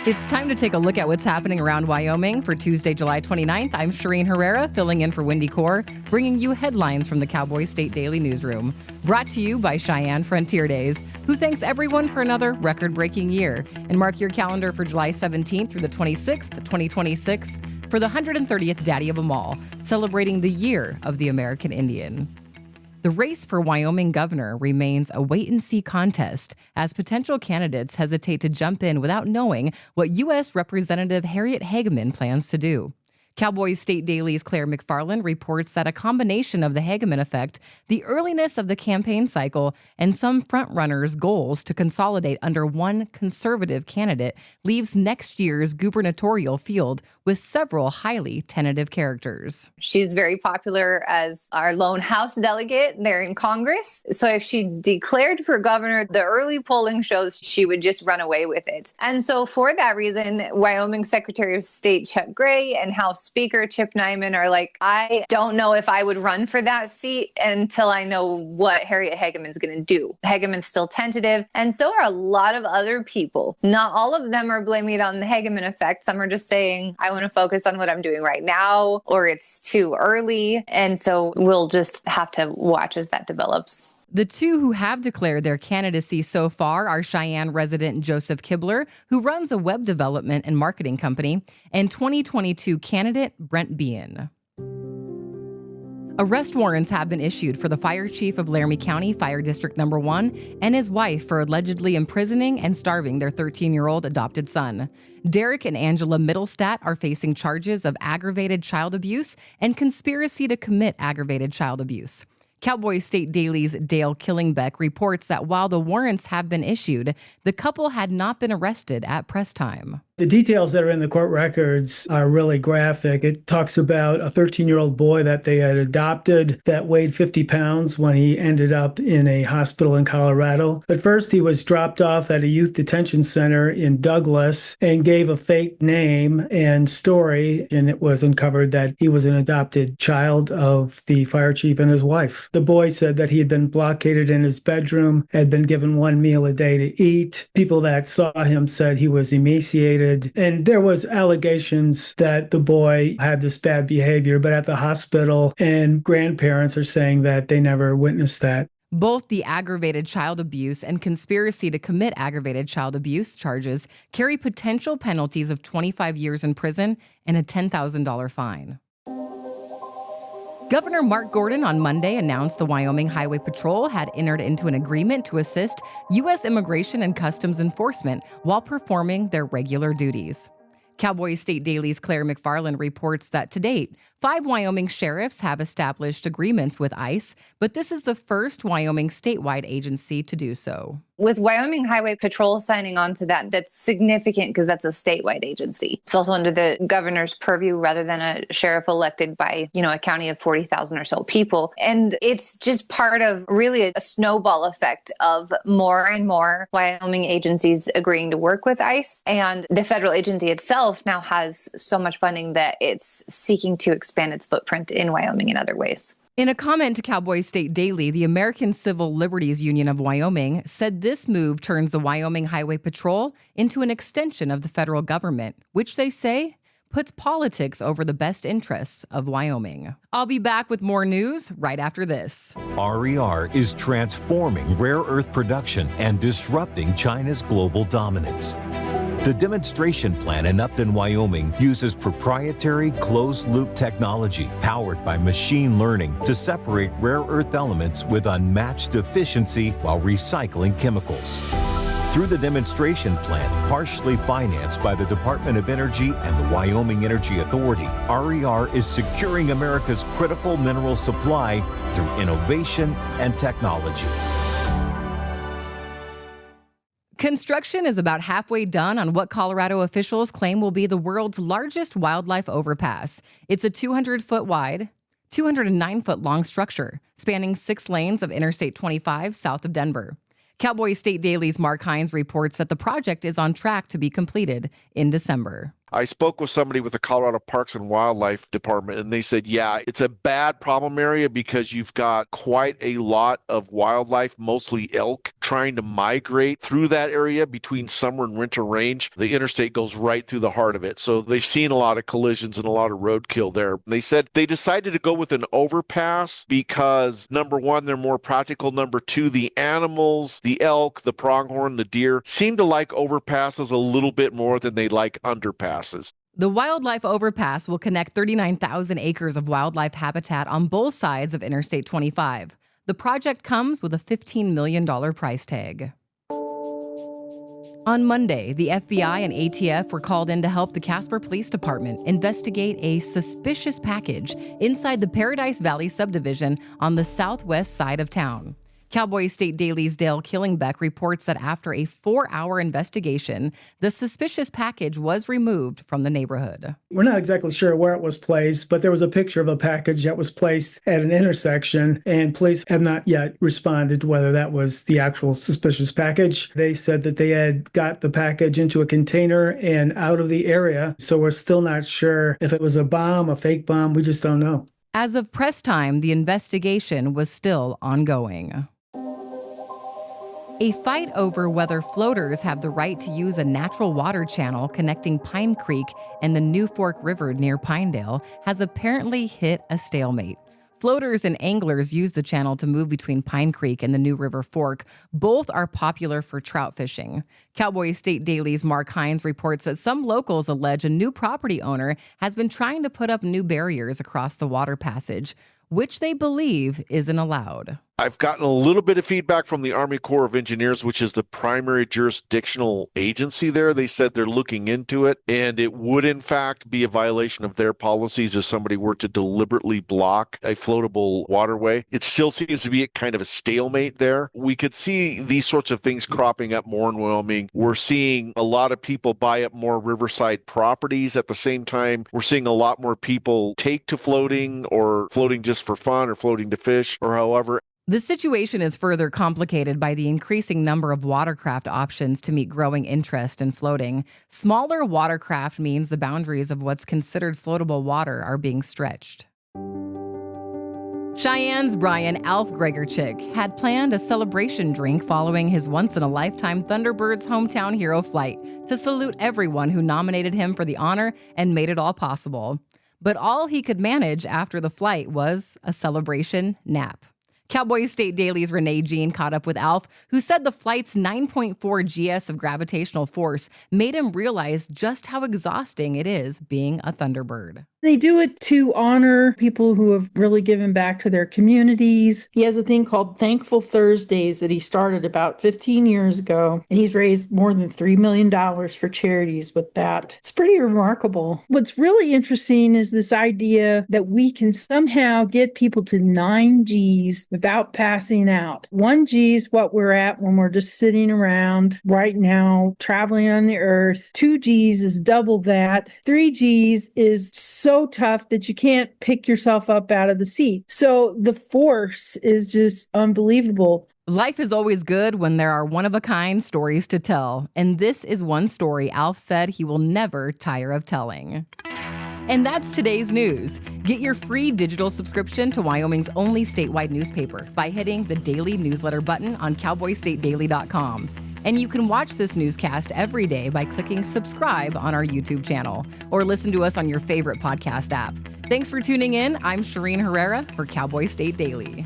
It's time to take a look at what's happening around Wyoming. For Tuesday, July 29th, I'm Shireen Herrera, filling in for Wendy Core, bringing you headlines from the Cowboy State Daily Newsroom. Brought to you by Cheyenne Frontier Days, who thanks everyone for another record-breaking year. And mark your calendar for July 17th through the 26th, 2026, for the 130th Daddy of them all, celebrating the Year of the American Indian. The race for Wyoming governor remains a wait-and-see contest as potential candidates hesitate to jump in without knowing what U.S. Representative Harriet Hageman plans to do. Cowboy State Daily's Claire McFarland reports that a combination of the Hageman effect, the earliness of the campaign cycle, and some frontrunners' goals to consolidate under one conservative candidate leaves next year's gubernatorial field with several highly tentative characters. She's very popular as our lone House delegate there in Congress. So if she declared for governor, the early polling shows she would just run away with it. And so for that reason, Wyoming Secretary of State Chuck Gray and House Speaker Chip Nyman are like, I don't know if I would run for that seat until I know what Harriet Hageman's going to do. Hageman's still tentative, and so are a lot of other people. Not all of them are blaming it on the Hageman effect. Some are just saying, I want to focus on what I'm doing right now, or it's too early. And so we'll just have to watch as that develops. The two who have declared their candidacy so far are Cheyenne resident Joseph Kibler, who runs a web development and marketing company, and 2022 candidate Brent Bean. Arrest warrants have been issued for the fire chief of Laramie County Fire District No. 1 and his wife for allegedly imprisoning and starving their 13-year-old adopted son. Derek and Angela Middlestat are facing charges of aggravated child abuse and conspiracy to commit aggravated child abuse. Cowboy State Daily's Dale Killingbeck reports that while the warrants have been issued, the couple had not been arrested at press time. The details that are in the court records are really graphic. It talks about a 13-year-old boy that they had adopted that weighed 50 pounds when he ended up in a hospital in Colorado. At first, he was dropped off at a youth detention center in Douglas and gave a fake name and story, and it was uncovered that he was an adopted child of the fire chief and his wife. The boy said that he had been blockaded in his bedroom, had been given one meal a day to eat. People that saw him said he was emaciated. And there was allegations that the boy had this bad behavior, but at the hospital and grandparents are saying that they never witnessed that. Both the aggravated child abuse and conspiracy to commit aggravated child abuse charges carry potential penalties of 25 years in prison and a $10,000 fine. Governor Mark Gordon on Monday announced the Wyoming Highway Patrol had entered into an agreement to assist U.S. Immigration and Customs Enforcement while performing their regular duties. Cowboy State Daily's Claire McFarland reports that to date, 5 Wyoming sheriffs have established agreements with ICE, but this is the first Wyoming statewide agency to do so. With Wyoming Highway Patrol signing on to that, that's significant because that's a statewide agency. It's also under the governor's purview rather than a sheriff elected by, a county of 40,000 or so people. And it's just part of really a snowball effect of more and more Wyoming agencies agreeing to work with ICE. And the federal agency itself now has so much funding that it's seeking to expand its footprint in Wyoming in other ways. In a comment to Cowboy State Daily, the American Civil Liberties Union of Wyoming said this move turns the Wyoming Highway Patrol into an extension of the federal government, which they say puts politics over the best interests of Wyoming. I'll be back with more news right after this. RER is transforming rare earth production and disrupting China's global dominance. The demonstration plant in Upton, Wyoming uses proprietary closed-loop technology powered by machine learning to separate rare earth elements with unmatched efficiency while recycling chemicals. Through the demonstration plant, partially financed by the Department of Energy and the Wyoming Energy Authority, RER is securing America's critical mineral supply through innovation and technology. Construction is about halfway done on what Colorado officials claim will be the world's largest wildlife overpass. It's a 200-foot wide, 209-foot long structure spanning 6 lanes of Interstate 25 south of Denver. Cowboy State Daily's Mark Hines reports that the project is on track to be completed in December. I spoke with somebody with the Colorado Parks and Wildlife Department, and they said, yeah, it's a bad problem area because you've got quite a lot of wildlife, mostly elk, trying to migrate through that area between summer and winter range. The interstate goes right through the heart of it. So they've seen a lot of collisions and a lot of roadkill there. They said they decided to go with an overpass because, number one, they're more practical. Number two, the animals, the elk, the pronghorn, the deer, seem to like overpasses a little bit more than they like underpasses. The Wildlife Overpass will connect 39,000 acres of wildlife habitat on both sides of Interstate 25. The project comes with a $15 million price tag. On Monday, the FBI and ATF were called in to help the Casper Police Department investigate a suspicious package inside the Paradise Valley subdivision on the southwest side of town. Cowboy State Daily's Dale Killingbeck reports that after a 4-hour investigation, the suspicious package was removed from the neighborhood. We're not exactly sure where it was placed, but there was a picture of a package that was placed at an intersection, and police have not yet responded to whether that was the actual suspicious package. They said that they had got the package into a container and out of the area, so we're still not sure if it was a bomb, a fake bomb. We just don't know. As of press time, the investigation was still ongoing. A fight over whether floaters have the right to use a natural water channel connecting Pine Creek and the New Fork River near Pinedale has apparently hit a stalemate. Floaters and anglers use the channel to move between Pine Creek and the New River Fork. Both are popular for trout fishing. Cowboy State Daily's Mark Hines reports that some locals allege a new property owner has been trying to put up new barriers across the water passage, which they believe isn't allowed. I've gotten a little bit of feedback from the Army Corps of Engineers, which is the primary jurisdictional agency there. They said they're looking into it, and it would, in fact, be a violation of their policies if somebody were to deliberately block a floatable waterway. It still seems to be kind of a stalemate there. We could see these sorts of things cropping up more in Wyoming. We're seeing a lot of people buy up more riverside properties. At the same time, we're seeing a lot more people take to floating or floating just for fun or floating to fish or however. The situation is further complicated by the increasing number of watercraft options to meet growing interest in floating. Smaller watercraft means the boundaries of what's considered floatable water are being stretched. Cheyenne's Brian Alf Gregorchik had planned a celebration drink following his once-in-a-lifetime Thunderbirds hometown hero flight to salute everyone who nominated him for the honor and made it all possible. But all he could manage after the flight was a celebration nap. Cowboy State Daily's Renee Jean caught up with Alf, who said the flight's 9.4 GS of gravitational force made him realize just how exhausting it is being a Thunderbird. They do it to honor people who have really given back to their communities. He has a thing called Thankful Thursdays that he started about 15 years ago, and he's raised more than $3 million for charities with that. It's pretty remarkable. What's really interesting is this idea that we can somehow get people to 9 Gs without passing out. 1 G is what we're at when we're just sitting around right now, traveling on the earth. 2 Gs is double that. 3 Gs is so tough that you can't pick yourself up out of the seat. So the force is just unbelievable. Life is always good when there are one-of-a-kind stories to tell. And this is one story Alf said he will never tire of telling. And that's today's news. Get your free digital subscription to Wyoming's only statewide newspaper by hitting the daily newsletter button on cowboystatedaily.com. And you can watch this newscast every day by clicking subscribe on our YouTube channel or listen to us on your favorite podcast app. Thanks for tuning in. I'm Shireen Herrera for Cowboy State Daily.